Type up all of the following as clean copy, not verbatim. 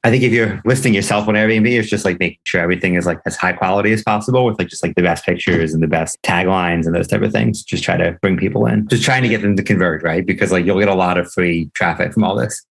I think if you're listing yourself on Airbnb, it's just like making sure everything is like as high quality as possible with like just like the best pictures and the best taglines and those type of things. Just try to bring people in, just trying to get them to convert, right? Because like you'll get a lot of free traffic from all this.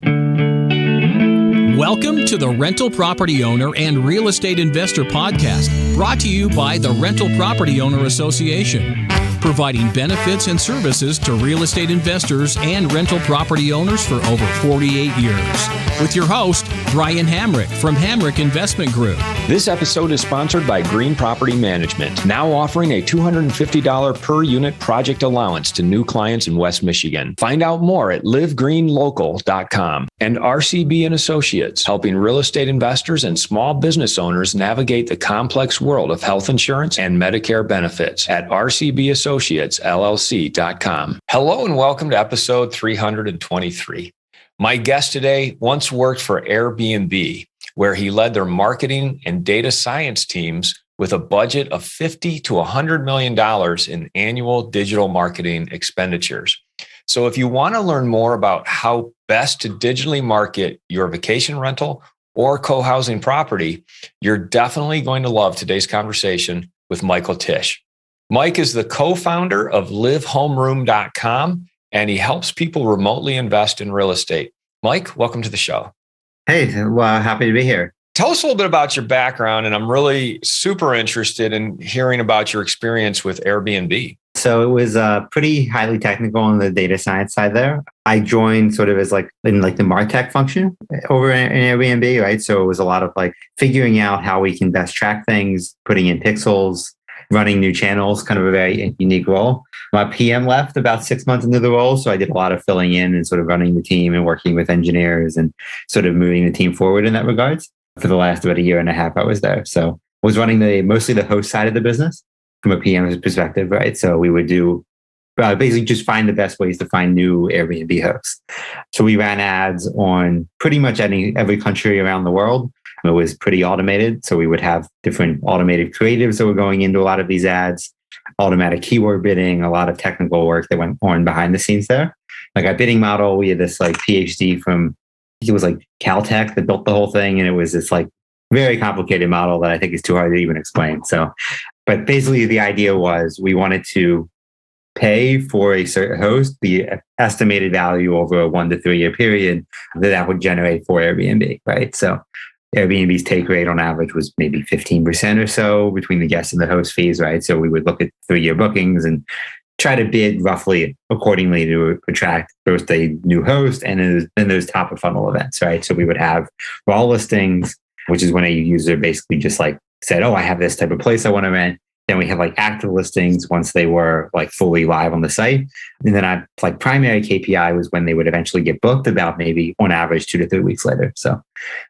Welcome to the Rental Property Owner and Real Estate Investor Podcast, brought to you by the Rental Property Owner Association, providing benefits and services to real estate investors and rental property owners for over 48 years. With your host, Brian Hamrick from Hamrick Investment Group. This episode is sponsored by Green Property Management, now offering a $250 per unit project allowance to new clients in West Michigan. Find out more at livegreenlocal.com. And RCB and Associates, helping real estate investors and small business owners navigate the complex world of health insurance and Medicare benefits at rcbassociatesllc.com. Hello and welcome to episode 323. My guest today once worked for Airbnb, where he led their marketing and data science teams with a budget of $50 to $100 million in annual digital marketing expenditures. So if you want to learn more about how best to digitally market your vacation rental or co-housing property, you're definitely going to love today's conversation with Michael Tich. Mike is the co-founder of livehomeroom.com, and he helps people remotely invest in real estate. Mike, welcome to the show. Hey, well, happy to be here. Tell us a little bit about your background, and I'm really super interested in hearing about your experience with Airbnb. So it was pretty highly technical on the data science side there. I joined sort of as like in like the MarTech function over in Airbnb, right? So it was a lot of like figuring out how we can best track things, putting in pixels, running new channels, kind of a very unique role. My PM left about 6 months into the role. So I did a lot of filling in and sort of running the team and working with engineers and sort of moving the team forward in that regards. For the last about a year and a half, I was there. So I was running mostly the host side of the business from a PM's perspective, right? So we would do basically just find the best ways to find new Airbnb hosts. So we ran ads on pretty much every country around the world. It was pretty automated. So we would have different automated creatives that were going into a lot of these ads, automatic keyword bidding, a lot of technical work that went on behind the scenes there. Like our bidding model, we had this like PhD from, I think it was like Caltech that built the whole thing. And it was this like very complicated model that I think is too hard to even explain. So, but basically the idea was we wanted to pay for a certain host the estimated value over a 1 to 3 year period that would generate for Airbnb, right? So Airbnb's take rate on average was maybe 15% or so between the guest and the host fees, right? So we would look at 3-year bookings and try to bid roughly accordingly to attract both a new host and then those top of funnel events, right? So we would have raw listings, which is when a user basically just like said, oh, I have this type of place I want to rent. Then we have like active listings once they were like fully live on the site. And then I like primary KPI was when they would eventually get booked about maybe on average 2 to 3 weeks later. So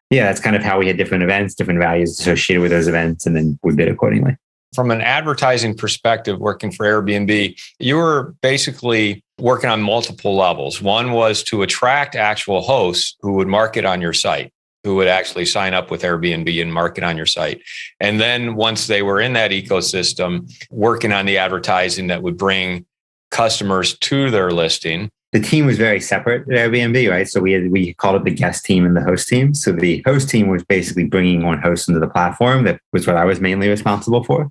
yeah, that's kind of how we had different events, different values associated with those events, and then we bid accordingly. From an advertising perspective, working for Airbnb, you were basically working on multiple levels. One was to attract actual hosts who would market on your site, who would actually sign up with Airbnb and market on your site. And then once they were in that ecosystem, working on the advertising that would bring customers to their listing. The team was very separate at Airbnb, right? So we called it the guest team and the host team. So the host team was basically bringing on hosts into the platform. That was what I was mainly responsible for.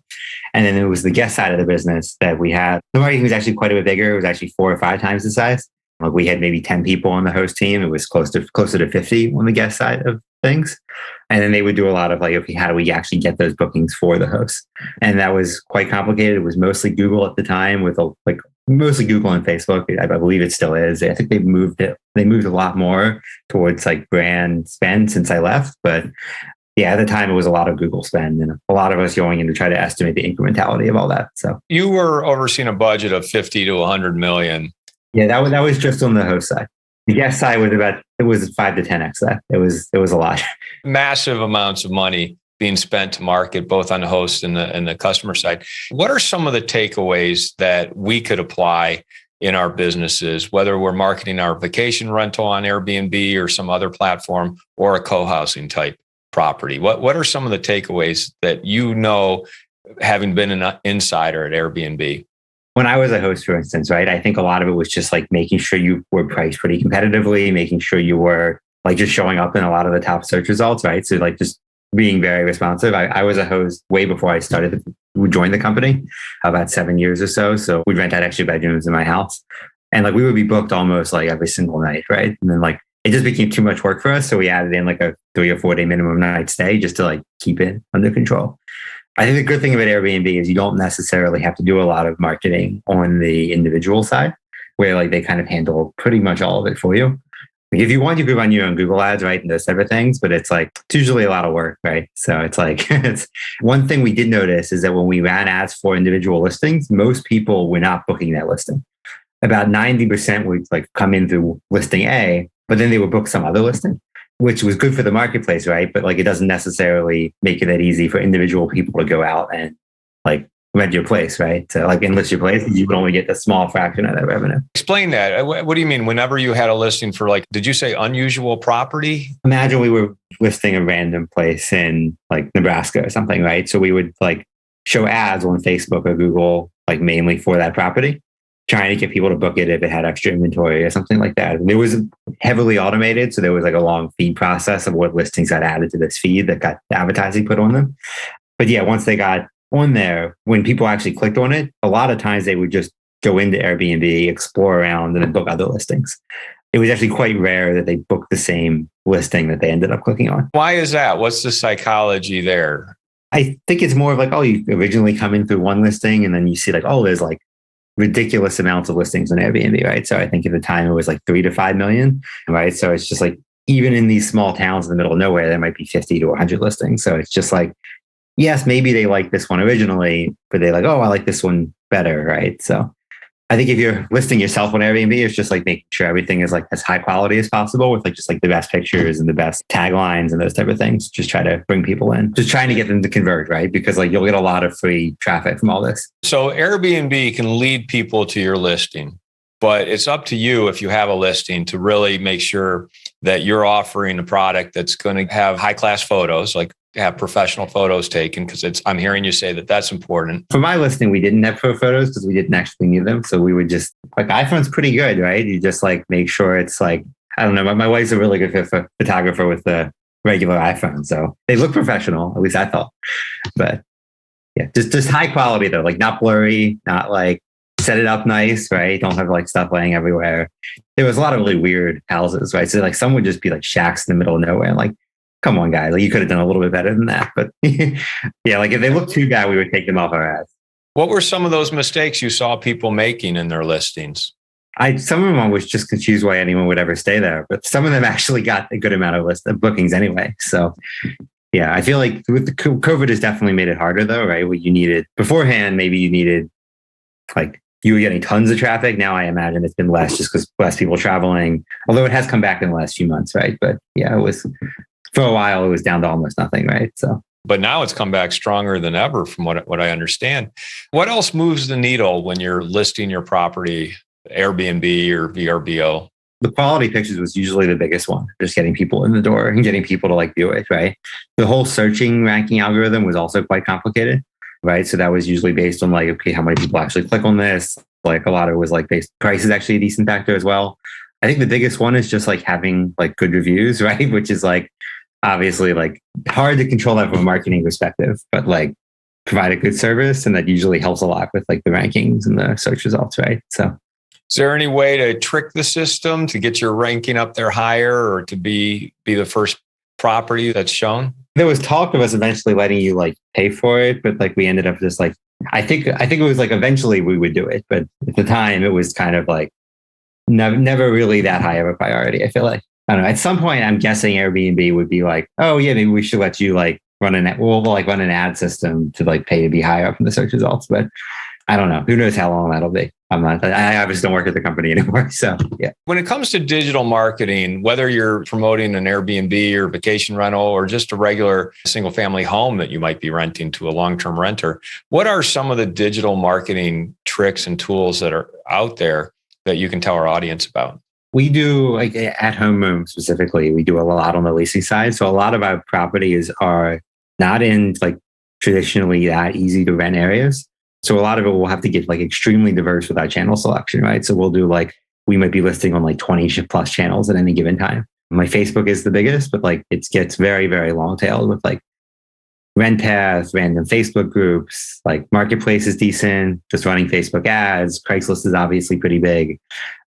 And then it was the guest side of the business that we had. The marketing was actually quite a bit bigger. It was actually 4 or 5 times the size. Like we had maybe 10 people on the host team. It was closer to 50 on the guest side of things. And then they would do a lot of like, okay, how do we actually get those bookings for the hosts? And that was quite complicated. It was mostly Google at the time with mostly Google and Facebook. I believe it still is. I think they moved a lot more towards like brand spend since I left. But yeah, at the time it was a lot of Google spend and a lot of us going in to try to estimate the incrementality of all that. So you were overseeing a budget of 50 to 100 million. Yeah, that was just on the host side. The guest side was it was 5 to 10x that. It was a lot. Massive amounts of money being spent to market both on the host and the customer side. What are some of the takeaways that we could apply in our businesses, whether we're marketing our vacation rental on Airbnb or some other platform or a co-housing type property? What are some of the takeaways that you know, having been an insider at Airbnb? When I was a host, for instance, right, I think a lot of it was just like making sure you were priced pretty competitively, making sure you were like just showing up in a lot of the top search results, right? So like just being very responsive. I was a host way before I joined the company, about 7 years or so. So we'd rent out extra bedrooms in my house. And like we would be booked almost like every single night, right? And then like it just became too much work for us. So we added in like a 3 or 4 day minimum night stay just to like keep it under control. I think the good thing about Airbnb is you don't necessarily have to do a lot of marketing on the individual side, where like they kind of handle pretty much all of it for you. Like if you want, you could run your own Google ads, right? And those type of things, but it's like, it's usually a lot of work, right? So it's like, it's one thing we did notice is that when we ran ads for individual listings, most people were not booking that listing. About 90% would like come in through listing A, but then they would book some other listing, which was good for the marketplace, right? But like, it doesn't necessarily make it that easy for individual people to go out and like rent your place, right? So like enlist your place, you would only get a small fraction of that revenue. Explain that. What do you mean? Whenever you had a listing for like, did you say unusual property? Imagine we were listing a random place in like Nebraska or something, right? So we would like show ads on Facebook or Google, like mainly for that property, trying to get people to book it if it had extra inventory or something like that. And it was heavily automated. So there was like a long feed process of what listings got added to this feed that got advertising put on them. But yeah, once they got on there, when people actually clicked on it, a lot of times they would just go into Airbnb, explore around, and then book other listings. It was actually quite rare that they booked the same listing that they ended up clicking on. Why is that? What's the psychology there? I think it's more of like, oh, you originally come in through one listing and then you see like, oh, there's like ridiculous amounts of listings on Airbnb, right? So I think at the time it was like 3 to 5 million, right? So it's just like, even in these small towns in the middle of nowhere, there might be 50 to 100 listings. So it's just like, yes, maybe they like this one originally, but they're like, oh, I like this one better, right? So I think if you're listing yourself on Airbnb, it's just like making sure everything is like as high quality as possible with like just like the best pictures and the best taglines and those type of things. Just try to bring people in, just trying to get them to convert, right? Because like you'll get a lot of free traffic from all this. So Airbnb can lead people to your listing, but it's up to you if you have a listing to really make sure that you're offering a product that's going to have high class photos, like have professional photos taken, because I'm hearing you say that that's important. For my listing, we didn't have photos because we didn't actually need them. So we would just like, iPhone's pretty good, right? You just like make sure it's like, I don't know, my wife's a really good photographer with the regular iPhone. So they look professional, at least I thought. But yeah, just high quality though, like not blurry, not like set it up nice, right? Don't have like stuff laying everywhere. There was a lot of really weird houses, right? So like some would just be like shacks in the middle of nowhere. Like, come on, guys, like you could have done a little bit better than that. But yeah, like if they look too bad, we would take them off our ads. What were some of those mistakes you saw people making in their listings? Some of them I was just confused why anyone would ever stay there, but some of them actually got a good amount of bookings anyway. So yeah, I feel like with the COVID has definitely made it harder though, right? What you needed beforehand, maybe you needed like you were getting tons of traffic. Now I imagine it's been less just because less people traveling, although it has come back in the last few months, right? But yeah, it was for a while, it was down to almost nothing, right? So, but now it's come back stronger than ever, from what I understand. What else moves the needle when you're listing your property, Airbnb or VRBO? The quality pictures was usually the biggest one, just getting people in the door and getting people to like view it, right? The whole searching ranking algorithm was also quite complicated, right? So that was usually based on like, okay, how many people actually click on this? Like a lot of it was like based, price is actually a decent factor as well. I think the biggest one is just like having like good reviews, right? Which is like, obviously like hard to control that from a marketing perspective, but like provide a good service. And that usually helps a lot with like the rankings and the search results, right? So is there any way to trick the system to get your ranking up there higher or to be the first property that's shown? There was talk of us eventually letting you like pay for it, but like we ended up just like, I think it was like eventually we would do it. But at the time it was kind of like never really that high of a priority. I feel like. I don't know. At some point, I'm guessing Airbnb would be like, "Oh yeah, maybe we should let you like run an ad system to like pay to be higher up in the search results." But I don't know. Who knows how long that'll be? I obviously don't work at the company anymore. So yeah. When it comes to digital marketing, whether you're promoting an Airbnb or vacation rental or just a regular single family home that you might be renting to a long-term renter, what are some of the digital marketing tricks and tools that are out there that you can tell our audience about? We do like at home room specifically. We do a lot on the leasing side. So a lot of our properties are not in like traditionally that easy to rent areas. So a lot of it will have to get like extremely diverse with our channel selection, right? So we'll do like, we might be listing on like 20 plus channels at any given time. My Facebook is the biggest, but like it gets very, very long tailed with like RentPath, random Facebook groups, like Marketplace is decent, just running Facebook ads. Craigslist is obviously pretty big.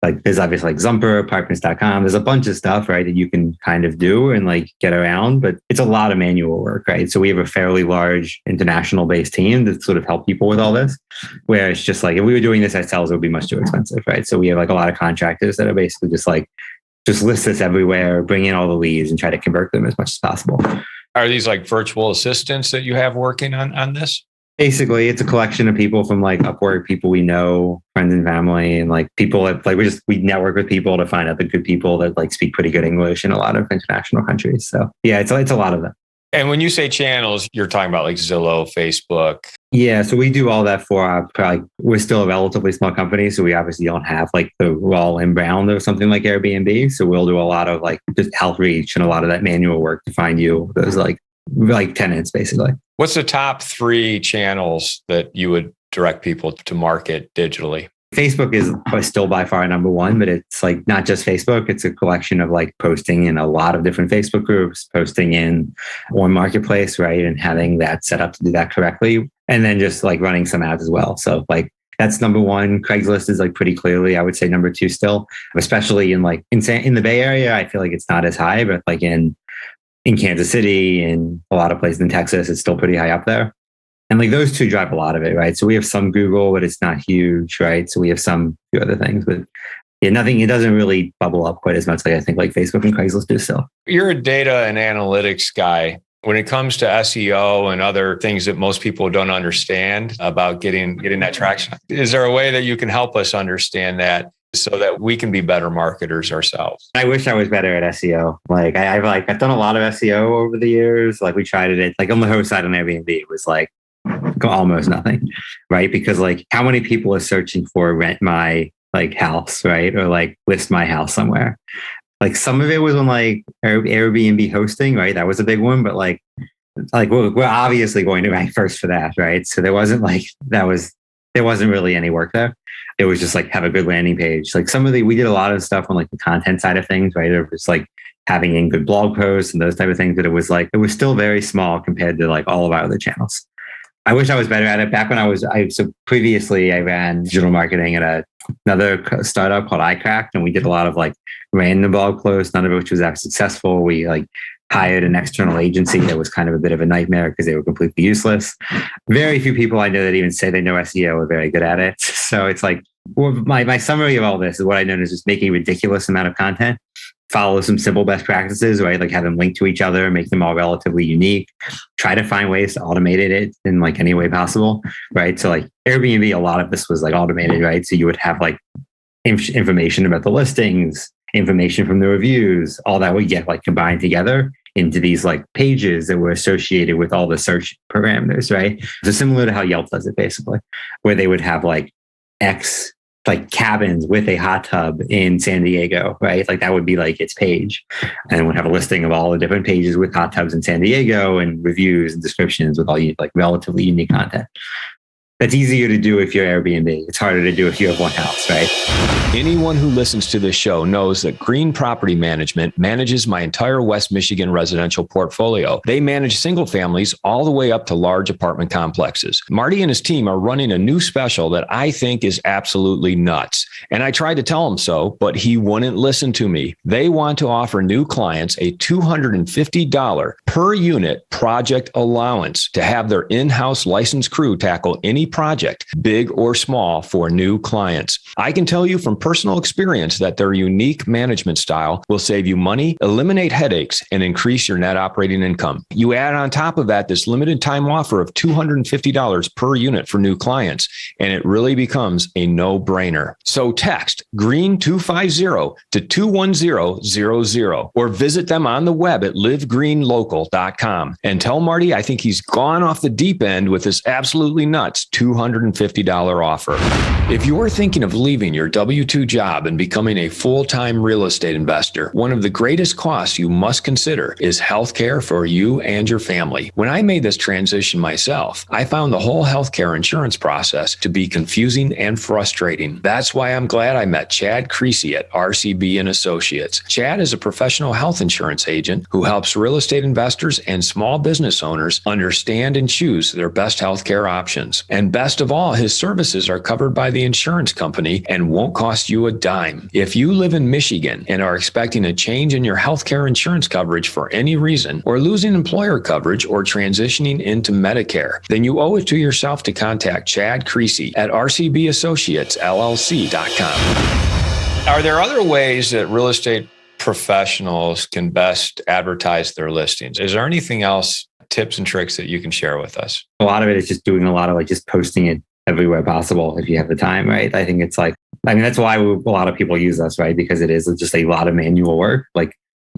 Like there's obviously like Zumper, apartments.com. There's a bunch of stuff, right, that you can kind of do and like get around, but it's a lot of manual work, right? So we have a fairly large international based team that sort of help people with all this, where it's just like, if we were doing this ourselves, it would be much too expensive, right? So we have like a lot of contractors that are basically just like, just list this everywhere, bring in all the leads and try to convert them as much as possible. Are these like virtual assistants that you have working on this? Basically, it's a collection of people from like Upwork, people we know, friends and family, and like people that like we network with people to find out the good people that like speak pretty good English in a lot of international countries. So yeah, it's a lot of them. And when you say channels, you're talking about like Zillow, Facebook. Yeah, so we do all that for we're still a relatively small company, so we obviously don't have like the raw inbound or something like Airbnb. So we'll do a lot of like just outreach and a lot of that manual work to find you those like tenants, basically. What's the top 3 channels that you would direct people to market digitally? Facebook is still by far number one, but it's like not just Facebook. It's a collection of like posting in a lot of different Facebook groups, posting in one Marketplace, right? And having that set up to do that correctly. And then just like running some ads as well. So like that's number one. Craigslist is like pretty clearly, I would say number 2 still, especially in like in the Bay Area. I feel like it's not as high, but like in Kansas City and a lot of places in Texas, it's still pretty high up there. And like those 2 drive a lot of it, right? So we have some Google, but it's not huge, right? So we have some few other things, but yeah, nothing, it doesn't really bubble up quite as much like I think like Facebook and Craigslist do still. You're a data and analytics guy. When it comes to SEO and other things that most people don't understand about getting that traction, is there a way that you can help us understand that so that we can be better marketers ourselves? I wish I was better at SEO. Like I've done a lot of SEO over the years. Like we tried it like on the host side on Airbnb, it was like almost nothing, right? Because like how many people are searching for rent my like house, right? Or like list my house somewhere. Like some of it was on like Airbnb hosting, right? That was a big one, but like we're obviously going to rank first for that, right? So there wasn't really any work there. It was just like have a good landing page. Like we did a lot of stuff on like the content side of things, right? It was like having in good blog posts and those type of things, but it was still very small compared to like all of our other channels. I wish I was better at it. Back when previously I ran digital marketing at another startup called iCracked, and we did a lot of like random blog posts, none of which was that successful. We like hired an external agency that was kind of a bit of a nightmare because they were completely useless. Very few people I know that even say they know SEO are very good at it. So it's like, my summary of all this is what I know is just making a ridiculous amount of content, follow some simple best practices, right? Like have them link to each other, make them all relatively unique, try to find ways to automate it in like any way possible, right? So like Airbnb, a lot of this was like automated, right? So you would have like information about the listings, information from the reviews, all that would get like combined together into these like pages that were associated with all the search parameters, right? So similar to how Yelp does it basically, where they would have like X like cabins with a hot tub in San Diego, right? Like that would be like its page, and it would have a listing of all the different pages with hot tubs in San Diego and reviews and descriptions with all like relatively unique content. That's easier to do if you're Airbnb. It's harder to do if you have one house, right? Anyone who listens to this show knows that Green Property Management manages my entire West Michigan residential portfolio. They manage single families all the way up to large apartment complexes. Marty and his team are running a new special that I think is absolutely nuts. And I tried to tell him so, but he wouldn't listen to me. They want to offer new clients a $250 per unit project allowance to have their in-house licensed crew tackle any project, big or small, for new clients. I can tell you from personal experience that their unique management style will save you money, eliminate headaches, and increase your net operating income. You add on top of that this limited time offer of $250 per unit for new clients, and it really becomes a no-brainer. So text GREEN250 to 21000 or visit them on the web at livegreenlocal.com and tell Marty I think he's gone off the deep end with this absolutely nuts $250 offer. If you're thinking of leaving your W-2 job and becoming a full-time real estate investor, one of the greatest costs you must consider is healthcare for you and your family. When I made this transition myself, I found the whole healthcare insurance process to be confusing and frustrating. That's why I'm glad I met Chad Creasy at RCB & Associates. Chad is a professional health insurance agent who helps real estate investors and small business owners understand and choose their best healthcare options. And best of all, his services are covered by the insurance company and won't cost you a dime. If you live in Michigan and are expecting a change in your healthcare insurance coverage for any reason, or losing employer coverage or transitioning into Medicare, then you owe it to yourself to contact Chad Creasy at rcbassociatesllc.com. Are there other ways that real estate professionals can best advertise their listings? Is there anything else, tips and tricks that you can share with us? A lot of it is just doing a lot of just posting it everywhere possible if you have the time, right? I think that's why a lot of people use us, right? Because it is just a lot of manual work.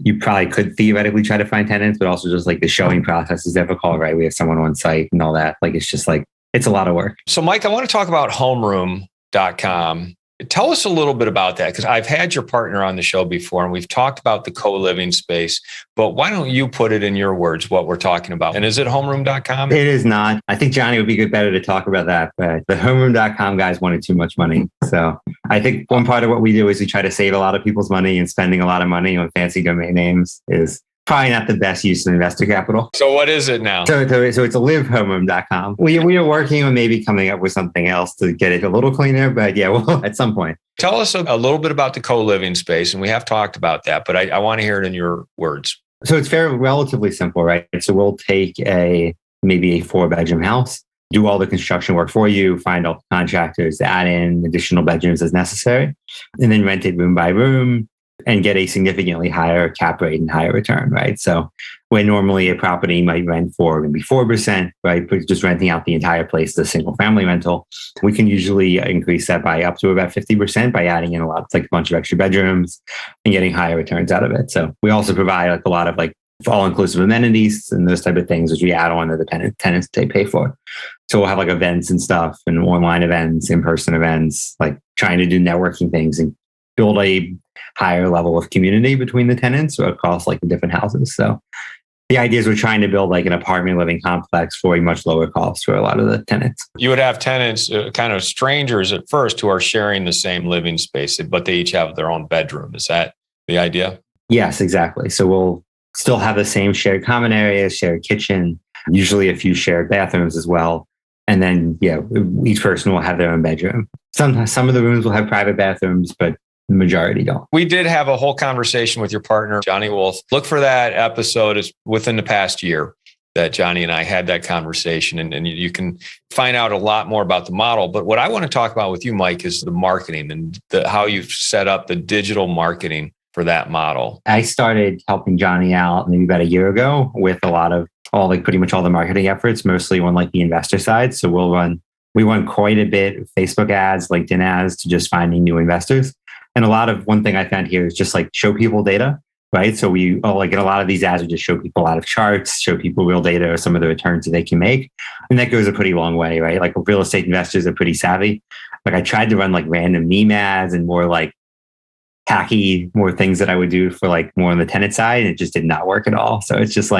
You probably could theoretically try to find tenants, but also just the showing process is difficult, right? We have someone on site and all that. It's a lot of work. So Mike, I want to talk about homeroom.com. Tell us a little bit about that, because I've had your partner on the show before and we've talked about the co-living space, but why don't you put it in your words, what we're talking about? And is it homeroom.com? It is not. I think Johnny would be better to talk about that, but the homeroom.com guys wanted too much money. So I think one part of what we do is we try to save a lot of people's money, and spending a lot of money on fancy domain names is probably not the best use of investor capital. So what is it now? So it's a livehomeroom.com. We are working on maybe coming up with something else to get it a little cleaner, but yeah, well, at some point. Tell us a little bit about the co-living space, and we have talked about that, but I want to hear it in your words. So it's relatively simple, right? So we'll take maybe a 4-bedroom house, do all the construction work for you, find all the contractors, add in additional bedrooms as necessary, and then rent it room by room and get a significantly higher cap rate and higher return, right? So where normally a property might rent for maybe 4%, right? But just renting out the entire place as a single family rental, we can usually increase that by up to about 50% by adding in a bunch of extra bedrooms and getting higher returns out of it. So we also provide a lot of all-inclusive amenities and those type of things, which we add on to the tenants they pay for. So we'll have events and stuff, and online events, in-person events, trying to do networking things and build a higher level of community between the tenants across the different houses. So the idea is we're trying to build an apartment living complex for a much lower cost for a lot of the tenants. You would have tenants, kind of strangers at first, who are sharing the same living space, but they each have their own bedroom. Is that the idea? Yes, exactly. So we'll still have the same shared common areas, shared kitchen, usually a few shared bathrooms as well. And then, each person will have their own bedroom. Some of the rooms will have private bathrooms, but the majority don't. We did have a whole conversation with your partner, Johnny Wolf. Look for that episode. It's within the past year that Johnny and I had that conversation, and you can find out a lot more about the model. But what I want to talk about with you, Mike, is the marketing and how you've set up the digital marketing for that model. I started helping Johnny out maybe about a year ago with a lot of pretty much all the marketing efforts, mostly on the investor side. So we run quite a bit of Facebook ads, LinkedIn ads to just finding new investors. And one thing I found here is just show people data, right? So in a lot of these ads, we just show people a lot of charts, show people real data or some of the returns that they can make. And that goes a pretty long way, right? Real estate investors are pretty savvy. I tried to run random meme ads and more hacky, more things that I would do for more on the tenant side. And it just did not work at all. So it's just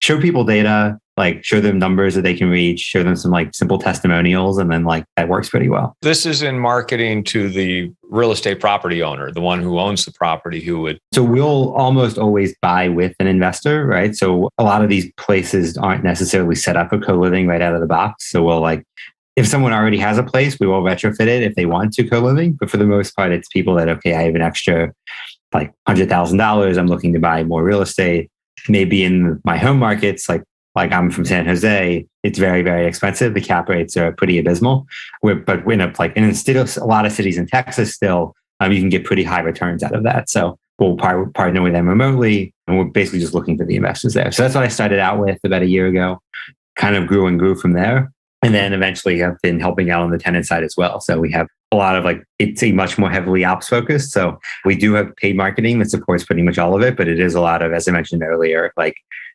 show people data, show them numbers that they can reach, show them some simple testimonials, and then that works pretty well. This is in marketing to the real estate property owner, the one who owns the property, who would. So we'll almost always buy with an investor, right? So a lot of these places aren't necessarily set up for co-living right out of the box. So we'll if someone already has a place, we will retrofit it if they want to co-living. But for the most part, it's people that, okay, I have an extra $100,000. I'm looking to buy more real estate. Maybe in my home markets, like I'm from San Jose, it's very, very expensive. The cap rates are pretty abysmal. But in still a lot of cities in Texas still, you can get pretty high returns out of that. So we'll partner with them remotely, and we're basically just looking for the investors there. So that's what I started out with about a year ago, kind of grew and grew from there. And then eventually I've been helping out on the tenant side as well. So we have a lot of it's a much more heavily ops focused. So we do have paid marketing that supports pretty much all of it, but it is a lot of, as I mentioned earlier,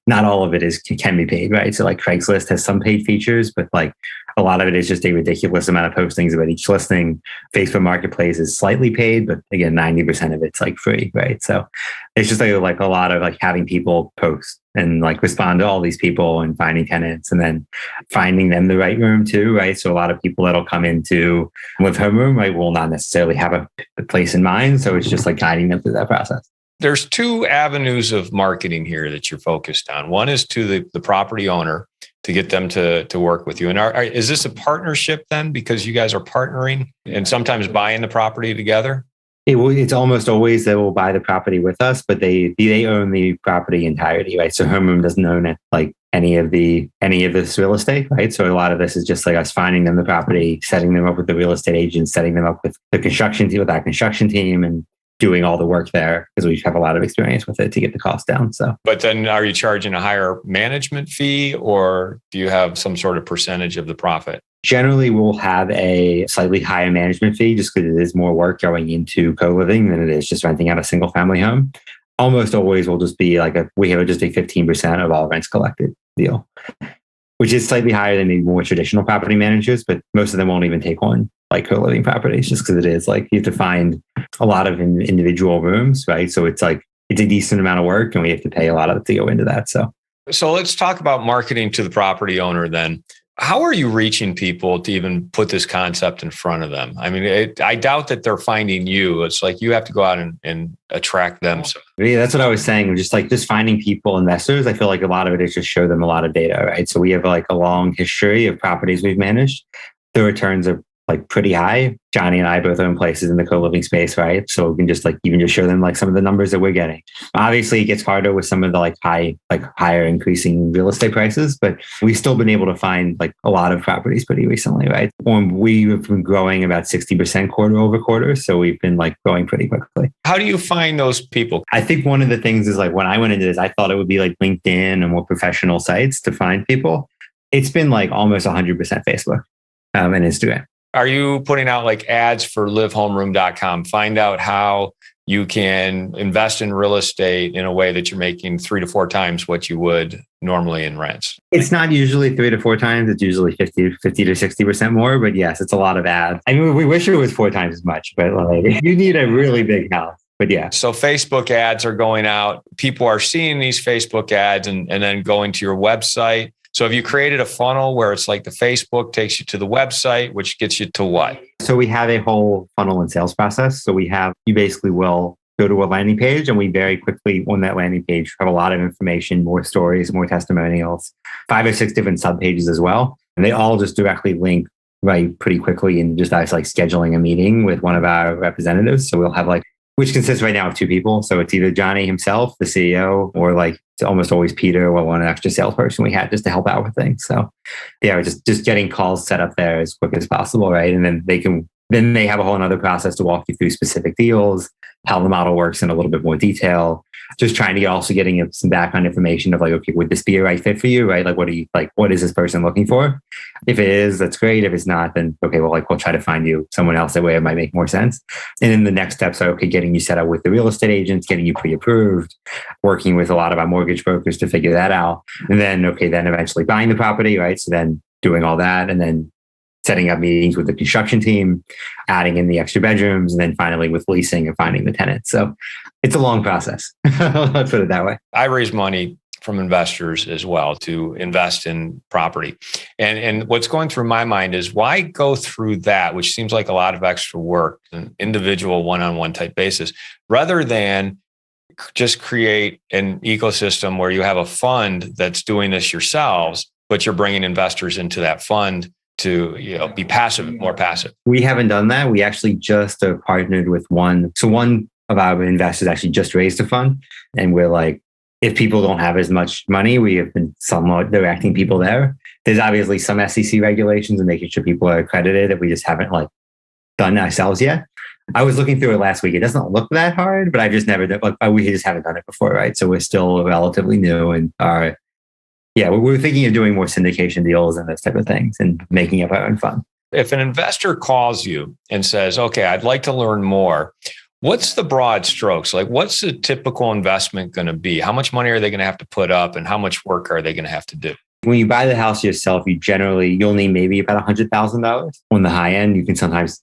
not all of it can be paid, right? So like Craigslist has some paid features, but like a lot of it is just a ridiculous amount of postings about each listing. Facebook Marketplace is slightly paid, but again, 90% of it's like free, right? So it's just like a lot of like having people post and like respond to all these people and finding tenants and then finding them the right room too, right? So a lot of people that'll come into with home room, right, will not necessarily have a place in mind. So it's just like guiding them through that process. There's two avenues of marketing here that you're focused on. One is to the property owner to get them to work with you. And is this a partnership then? Because you guys are partnering and sometimes buying the property together? It's almost always they will buy the property with us, but they own the property entirety, right? So Homeroom doesn't own it, like any of this real estate, right? So a lot of this is just like us finding them the property, setting them up with the real estate agent, setting them up with the construction team, with our construction team, and doing all the work there because we have a lot of experience with it to get the cost down. So, but then are you charging a higher management fee or do you have some sort of percentage of the profit? Generally, we'll have a slightly higher management fee just because it is more work going into co-living than it is just renting out a single family home. Almost always will just be like we have just a 15% of all rents collected deal, which is slightly higher than the more traditional property managers, but most of them won't even take on like co-living properties just because it is like you have to find a lot of individual rooms, right? So it's a decent amount of work and we have to pay a lot of it to go into that. So let's talk about marketing to the property owner then. How are you reaching people to even put this concept in front of them? I mean, I doubt that they're finding you. It's like you have to go out and attract them. So yeah, that's what I was saying. Just finding people, investors. I feel like a lot of it is just show them a lot of data, right? So we have like a long history of properties we've managed. The returns are like pretty high. Johnny and I both own places in the co-living space, right? So we can just like even just show them like some of the numbers that we're getting. Obviously, it gets harder with some of the higher increasing real estate prices, but we've still been able to find like a lot of properties pretty recently, right? We've been growing about 60% quarter over quarter, so we've been like growing pretty quickly. How do you find those people? I think one of the things is like when I went into this, I thought it would be like LinkedIn and more professional sites to find people. It's been like almost 100% Facebook and Instagram. Are you putting out like ads for livehomeroom.com? Find out how you can invest in real estate in a way that you're making 3 to 4 times what you would normally in rents. It's not usually 3 to 4 times. It's usually 50 to 60% more. But yes, it's a lot of ads. I mean, we wish it was 4 times as much, but like you need a really big house. But yeah. So Facebook ads are going out. People are seeing these Facebook ads and then going to your website. So have you created a funnel where it's like the Facebook takes you to the website, which gets you to what? So we have a whole funnel and sales process. So you basically will go to a landing page and we very quickly on that landing page have a lot of information, more stories, more testimonials, 5 or 6 different subpages as well. And they all just directly link right pretty quickly and just like scheduling a meeting with one of our representatives. So we'll have which consists right now of 2 people. So it's either Johnny himself, the CEO, or like it's almost always Peter or one extra salesperson we had just to help out with things. So yeah, just getting calls set up there as quick as possible, right? And then they have a whole other process to walk you through specific deals, how the model works in a little bit more detail. Just trying to getting some background information of like, okay, would this be a right fit for you, right? Like, what is this person looking for? If it is, that's great. If it's not, then okay, well, we'll try to find you someone else. That way it might make more sense. And then the next steps are, okay, getting you set up with the real estate agents, getting you pre-approved, working with a lot of our mortgage brokers to figure that out. And then, then eventually buying the property, right? So then doing all that and then setting up meetings with the construction team, adding in the extra bedrooms, and then finally with leasing and finding the tenants. So it's a long process. Let's put it that way. I raise money from investors as well to invest in property. And what's going through my mind is why go through that, which seems like a lot of extra work, an individual one-on-one type basis, rather than just create an ecosystem where you have a fund that's doing this yourselves, but you're bringing investors into that fund to be more passive. We haven't done that. We actually just partnered with one. So one of our investors actually just raised a fund, and we're like, if people don't have as much money, we have been somewhat directing people there. There's obviously some SEC regulations and making sure people are accredited that we just haven't done ourselves yet. I was looking through it last week. It doesn't look that hard, but I've just never done. We just haven't done it before, right? So we're still relatively new and are. Yeah, we're thinking of doing more syndication deals and those type of things and making up our own fund. If an investor calls you and says, okay, I'd like to learn more, What's the broad strokes? Like, what's the typical investment going to be? How much money are they going to have to put up and how much work are they going to have to do? When you buy the house yourself, you'll need maybe about $100,000 on the high end. You can sometimes,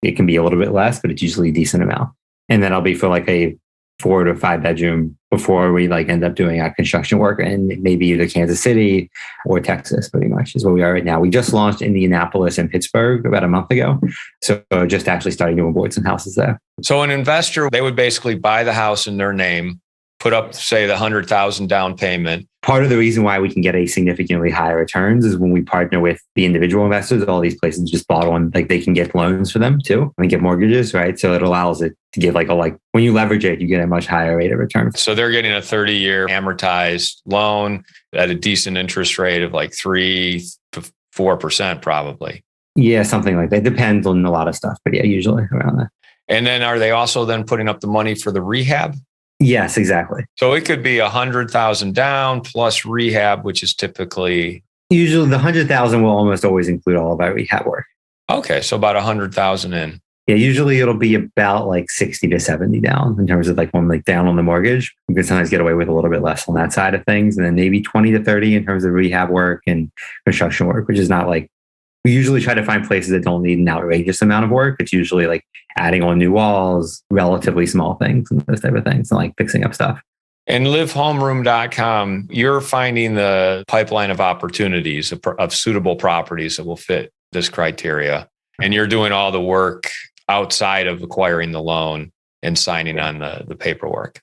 it can be a little bit less, but it's usually a decent amount. And that'll be for like a 4 to 5 bedroom before we like end up doing our construction work in maybe either Kansas City or Texas, pretty much is where we are right now. We just launched Indianapolis and Pittsburgh about a month ago. So just actually starting to onboard some houses there. So an investor, they would basically buy the house in their name, put up, say, the $100,000 down payment. Part of the reason why we can get a significantly higher returns is when we partner with the individual investors. All these places just bought on, like they can get loans for them too and get mortgages, right? So it allows it to give when you leverage it, you get a much higher rate of return. So they're getting a 30-year amortized loan at a decent interest rate of like 3 to 4% probably. Yeah, something like that. It depends on a lot of stuff, but yeah, usually around that. And then are they also then putting up the money for the rehab? Yes, exactly. So it could be $100,000 down plus rehab, which is typically usually the $100,000 will almost always include all of our rehab work. Okay, so about $100,000 in. Yeah, usually it'll be about like 60 to 70 down in terms of down on the mortgage. You can sometimes get away with a little bit less on that side of things, and then maybe 20 to 30 in terms of rehab work and construction work, which is not like. We usually try to find places that don't need an outrageous amount of work. It's usually like adding on new walls, relatively small things, and those type of things, and like fixing up stuff. And livehomeroom.com, you're finding the pipeline of opportunities of suitable properties that will fit this criteria. And you're doing all the work outside of acquiring the loan and signing on the paperwork.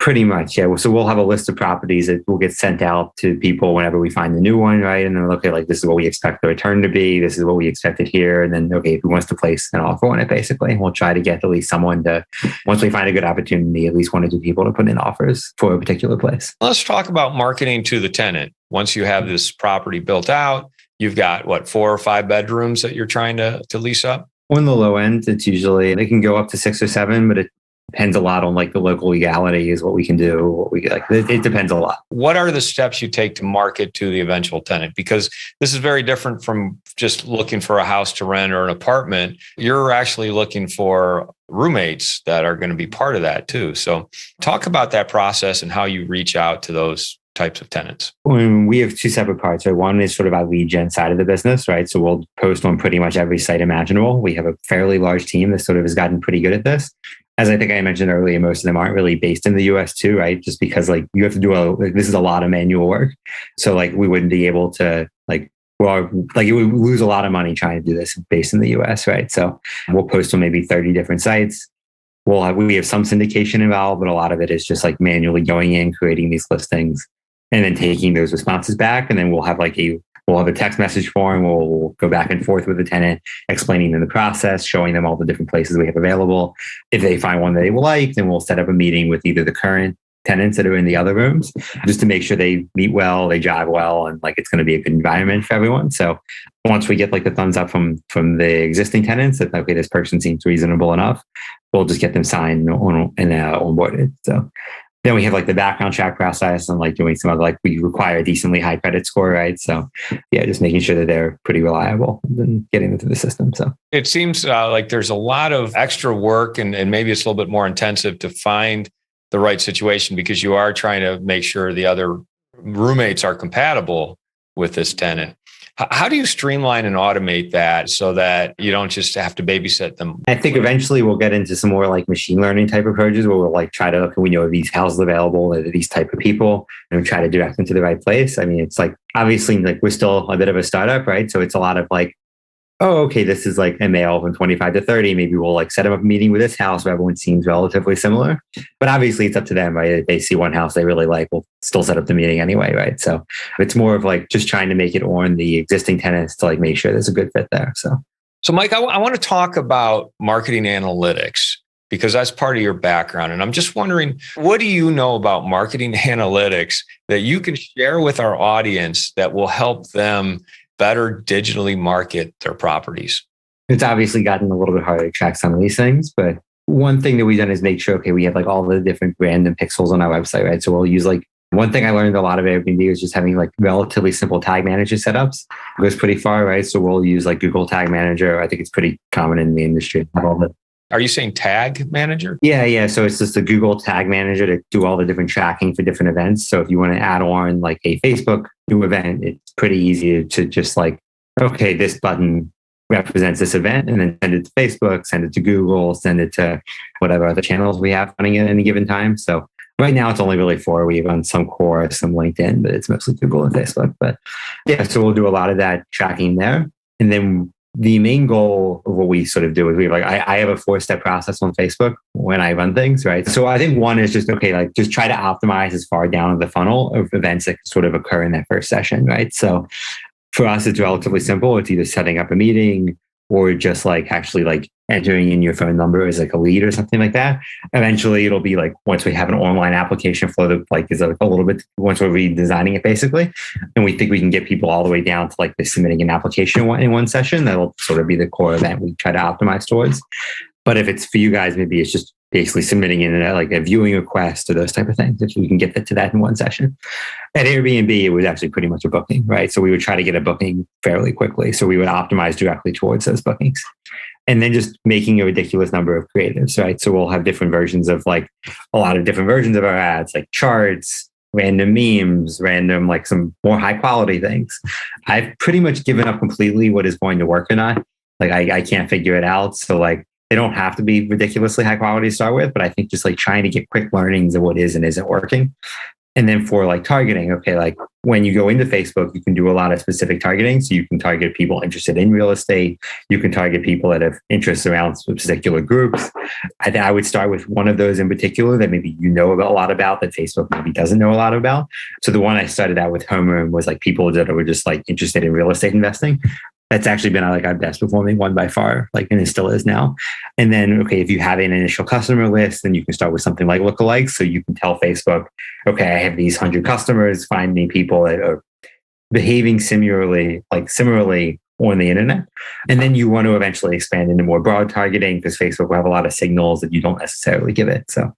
Pretty much, yeah. So we'll have a list of properties that will get sent out to people whenever we find the new one, right? And then okay, like this is what we expect the return to be. This is what we expected here. And then, okay, who wants to place an offer on it, basically. We'll try to get at least someone to, once we find a good opportunity, at least 1 or 2 people to put in offers for a particular place. Let's talk about marketing to the tenant. Once you have this property built out, you've got 4 or 5 bedrooms that you're trying to lease up? On the low end, it's usually, they can go up to 6 or 7, but it depends a lot on like the local legality is what we can do. What we like, it depends a lot. What are the steps you take to market to the eventual tenant? Because this is very different from just looking for a house to rent or an apartment. You're actually looking for roommates that are going to be part of that too. So talk about that process and how you reach out to those types of tenants. We have 2 separate parts, right? One is sort of our lead gen side of the business, right? So we'll post on pretty much every site imaginable. We have a fairly large team that sort of has gotten pretty good at this. As I think I mentioned earlier, most of them aren't really based in the US too, right? Just because you have to do this is a lot of manual work. So we wouldn't be able to it would lose a lot of money trying to do this based in the US, right? So we'll post on maybe 30 different sites. We have some syndication involved, but a lot of it is just manually going in, creating these listings, and then taking those responses back. And then we'll have a text message form. We'll go back and forth with the tenant, explaining them the process, showing them all the different places we have available. If they find one that they will like, then we'll set up a meeting with either the current tenants that are in the other rooms, just to make sure they meet well, they jive well, and it's going to be a good environment for everyone. So once we get the thumbs up from the existing tenants that, okay, this person seems reasonable enough, we'll just get them signed and onboarded. So then we have the background check process and doing some other, we require a decently high credit score, right? So yeah, just making sure that they're pretty reliable and getting them through the system. So it seems like there's a lot of extra work and maybe it's a little bit more intensive to find the right situation because you are trying to make sure the other roommates are compatible with this tenant. How do you streamline and automate that so that you don't just have to babysit them? I think eventually we'll get into some more machine learning type approaches where we'll try to, we know these houses available, these type of people, and we try to direct them to the right place. I mean, it's obviously we're still a bit of a startup, right? So it's a lot of oh, okay, this is a male from 25 to 30. Maybe we'll set up a meeting with this house where everyone seems relatively similar. But obviously it's up to them, right? If they see one house they really like, we'll still set up the meeting anyway, right? So it's more of just trying to make it on the existing tenants to make sure there's a good fit there. So Mike, I want to talk about marketing analytics because that's part of your background. And I'm just wondering, what do you know about marketing analytics that you can share with our audience that will help them better digitally market their properties? It's obviously gotten a little bit harder to track some of these things, but one thing that we've done is make sure, okay, we have all the different random pixels on our website, right? So we'll use one thing I learned a lot of Airbnb is just having relatively simple tag manager setups. It goes pretty far, right? So we'll use Google Tag Manager. I think it's pretty common in the industry. Are you saying tag manager? Yeah. So it's just a Google tag manager to do all the different tracking for different events. So if you want to add on like a Facebook new event, it's pretty easy to just like, okay, this button represents this event, and then send it to Facebook, send it to Google, send it to whatever other channels we have running at any given time. So right now it's only really 4. We run some Quora, some LinkedIn, but it's mostly Google and Facebook. But yeah, so we'll do a lot of that tracking there. And then the main goal of what we sort of do is we like, I have a 4-step process on Facebook when I run things, right? So I think one is just, okay, like just try to optimize as far down the funnel of events that sort of occur in that first session, right? So for us, it's relatively simple. It's either setting up a meeting or just like actually like entering in your phone number as like a lead or something like that. Eventually it'll be like, once we have an online application flow that like is a little bit, once we're redesigning it basically, and we think we can get people all the way down to like the submitting an application in one session, that'll sort of be the core event we try to optimize towards. But if it's for you guys, maybe it's just basically submitting in like a viewing request or those type of things, if we can get to that in one session. At Airbnb, it was actually pretty much a booking, right? So we would try to get a booking fairly quickly. So we would optimize directly towards those bookings. And then just making a ridiculous number of creatives, right? So we'll have different versions of like a lot of different versions of our ads, like charts, random memes, random like some more high quality things. I've pretty much given up completely what is going to work or not. Like I can't figure it out. So like they don't have to be ridiculously high quality to start with, but I think just like trying to get quick learnings of what is and isn't working. And then for like targeting, okay, like when you go into Facebook, you can do a lot of specific targeting. So you can target people interested in real estate. You can target people that have interests around particular groups. I would start with one of those in particular that maybe you know a lot about that Facebook maybe doesn't know a lot about. So the one I started out with Homeroom was like people that were just like interested in real estate investing. That's actually been like our best performing one by far, like, and it still is now. And then, okay, if you have an initial customer list, then you can start with something like lookalikes. So you can tell Facebook, okay, I have these 100 customers, find me people that are behaving similarly on the internet. And then you want to eventually expand into more broad targeting because Facebook will have a lot of signals that you don't necessarily give it. So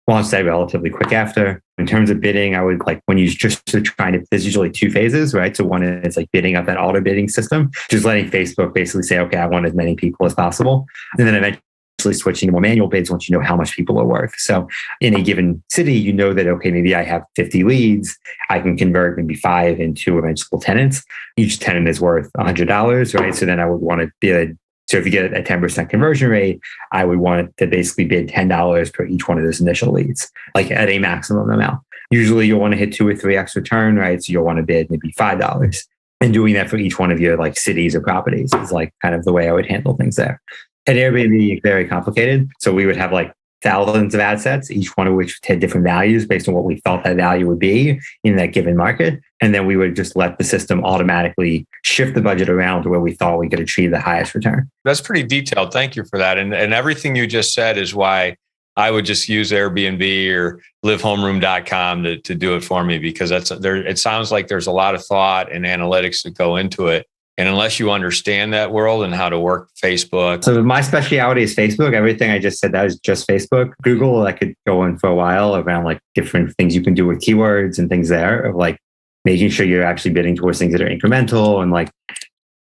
launch that relatively quick after. In terms of bidding, I would like when you just trying to, there's usually 2 phases, right? So one is like bidding up that auto bidding system, just letting Facebook basically say, okay, I want as many people as possible. And then eventually switching to more manual bids once you know how much people are worth. So in a given city, you know that, okay, maybe I have 50 leads. I can convert maybe 5 into eventual tenants. Each tenant is worth $100, right? So then I would want to bid. So if you get a 10% conversion rate, I would want to basically bid $10 per each one of those initial leads, like at a maximum amount. Usually you'll want to hit 2 or 3x return, right? So you'll want to bid maybe $5. And doing that for each one of your like cities or properties is like kind of the way I would handle things there. At Airbnb, it's very complicated. So we would have like thousands of ad sets, each one of which had different values based on what we thought that value would be in that given market. And then we would just let the system automatically shift the budget around to where we thought we could achieve the highest return. That's pretty detailed. Thank you for that. And everything you just said is why I would just use Airbnb or livehomeroom.com to do it for me, because it sounds like there's a lot of thought and analytics that go into it. And unless you understand that world and how to work Facebook. So my specialty is Facebook. Everything I just said, that was just Facebook. Google, I could go in for a while around like different things you can do with keywords and things there of like making sure you're actually bidding towards things that are incremental. And like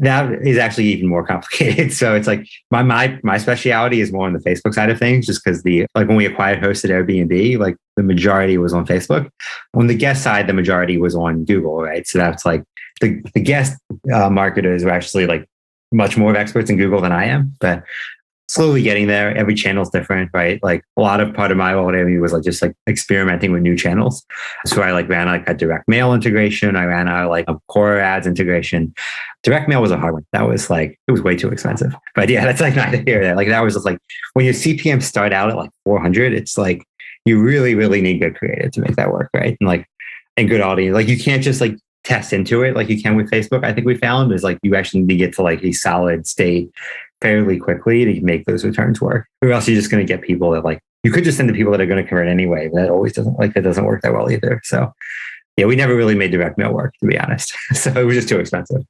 that is actually even more complicated. So it's like my specialty is more on the Facebook side of things, just because when we acquired hosted Airbnb, like the majority was on Facebook. On the guest side, the majority was on Google, right? So that's like the guest marketers are actually like much more experts in Google than I am, but slowly getting there. Every channel is different, right? Like a lot of part of my role at Airbnb was like just like experimenting with new channels. So I like ran like a direct mail integration. I ran like a core ads integration. Direct mail was a hard one. That was like, it was way too expensive. But yeah, that's like neither here nor there. Like that was just like when your CPM start out at like 400, it's like you really, really need good creative to make that work, right? And good audience. Like you can't just like test into it like you can with Facebook. I think we found is like you actually need to get to like a solid state fairly quickly to make those returns work. Or else you're just going to get people that like, you could just send the people that are going to convert anyway. That always doesn't work that well either. So yeah, we never really made direct mail work, to be honest. So it was just too expensive.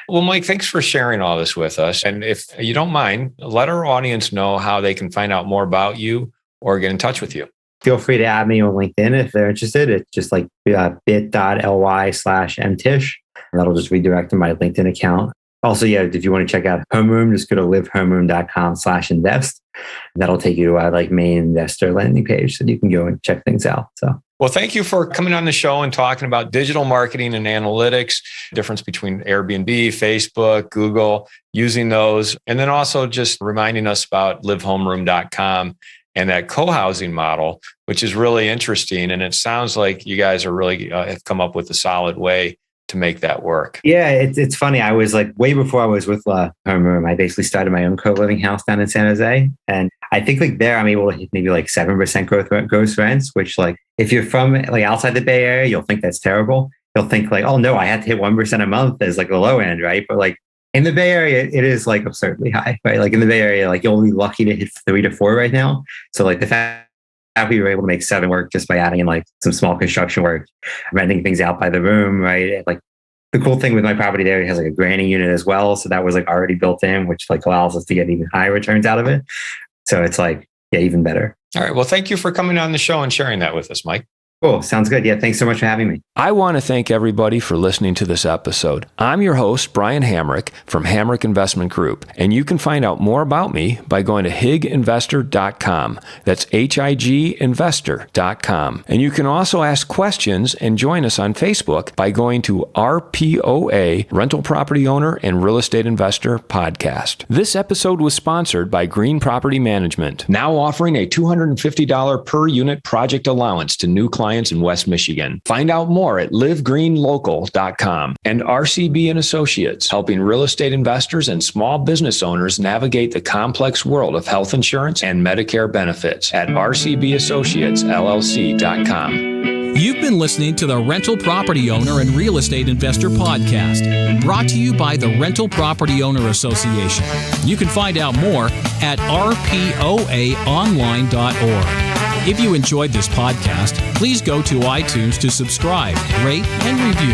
Well, Mike, thanks for sharing all this with us. And if you don't mind, let our audience know how they can find out more about you or get in touch with you. Feel free to add me on LinkedIn if they're interested. It's just like bit.ly/mtish. That'll just redirect to my LinkedIn account. Also, yeah, if you want to check out Homeroom, just go to livehomeroom.com/invest. That'll take you to our like main investor landing page so you can go and check things out. So. Well, thank you for coming on the show and talking about digital marketing and analytics, difference between Airbnb, Facebook, Google, using those, and then also just reminding us about livehomeroom.com and that co-housing model, which is really interesting. And it sounds like you guys are really have come up with a solid way to make that work. Yeah, it's funny. I was like, way before I was with Homeroom, I basically started my own co-living house down in San Jose. And I think like there, I'm able to hit maybe like 7% gross rents, which like, if you're from like outside the Bay Area, you'll think that's terrible. You'll think like, oh no, I had to hit 1% a month as like the low end, right? But like in the Bay Area, it is like absurdly high, right? Like in the Bay Area, like you'll be lucky to hit 3 to 4 right now. So like the fact we were able to make 7 work just by adding in like some small construction work, renting things out by the room, right? Like the cool thing with my property there, it has like a granny unit as well. So that was like already built in, which like allows us to get even higher returns out of it. So it's like, yeah, even better. All right. Well, thank you for coming on the show and sharing that with us, Mike. Cool. Sounds good. Yeah. Thanks so much for having me. I want to thank everybody for listening to this episode. I'm your host, Brian Hamrick from Hamrick Investment Group, and you can find out more about me by going to higinvestor.com. That's higinvestor.com. And you can also ask questions and join us on Facebook by going to RPOA, Rental Property Owner and Real Estate Investor Podcast. This episode was sponsored by Green Property Management, now offering a $250 per unit project allowance to new clients in West Michigan. Find out more at livegreenlocal.com. And RCB and Associates, helping real estate investors and small business owners navigate the complex world of health insurance and Medicare benefits at rcbassociatesllc.com. You've been listening to the Rental Property Owner and Real Estate Investor Podcast, brought to you by the Rental Property Owner Association. You can find out more at rpoaonline.org. If you enjoyed this podcast, please go to iTunes to subscribe, rate, and review.